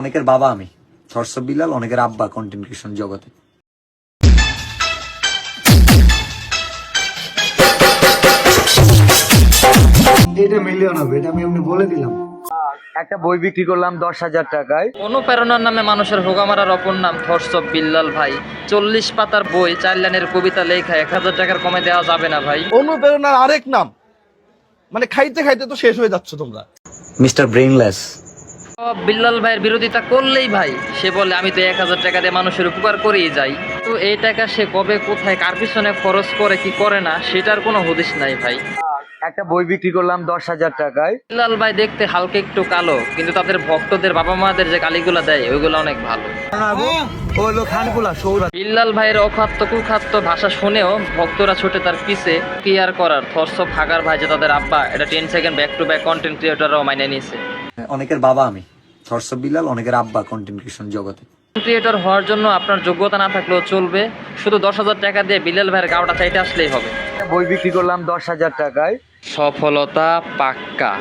অনেকের বাবা আমি থটস অফ বিলাল, অনেকের আব্বা কন্টেন্ট ক্রিয়েশন জগতে। এটা মিলিয়ন হবে, এটা আমি এমনি বলে দিলাম। একটা বই বিক্রি করলাম 10,000 টাকায়। অনুপ্রেরণার নামে মানুষের হোগামারার অপর নাম থটস অফ বিল্লাল ভাই। 40 পাতার বই 4 লাইনের কবিতা লেখা 1000 টাকার কমে দেওয়া যাবে না ভাই। অনুপ্রেরণার আরেক নাম, মানে খাইতে খাইতে তো শেষ হয়ে যাচ্ছ তোমরা। Mister brainless. বিল্লাল ভাইয়ের বিরোধিতা করলেই ভাই সে বলে আমি তো 1000 টাকা দিয়ে মানুষের উপকার করেই যাই। তো এই টাকা সে কবে কোথায় কার পিছনে খরচ করে কি করে না সেটার কোনো হদিস নাই ভাই। একটা বই বিক্রি করলাম 10,000 টাকায়। বিল্লাল ভাই দেখতে হালকা একটু কালো, কিন্তু তাদের ভক্তদের বাবা মাদের যে গালিগুলা দেয় ওইগুলো অনেক ভালো। বিল্লাল ভাইয়ের অখাদ্য কুখাদ্য ভাষা শুনেও ভক্তরা ছুটে তার পিছে। কি আর করার, থটস অফ হাগার ভাই যে তাদের আব্বা, এটা 10 second back to back content ক্রিয়েটররাও মাইনে নিয়েছে। অনেকের বাবা আমি থটস অফ বিলাল, অনেকের আব্বা কন্টেন্ট ক্রিয়েশন জগতে। ক্রিয়েটর হওয়ার জন্য আপনার যোগ্যতা না থাকলেও চলবে, শুধু 10,000 টাকা দিয়ে বিল্লাল ভাইয়ের গাওটা চাইতে আসলেই হবে। বই বিক্রি করলাম 10,000 টাকায়। সফলতা পাক্কা।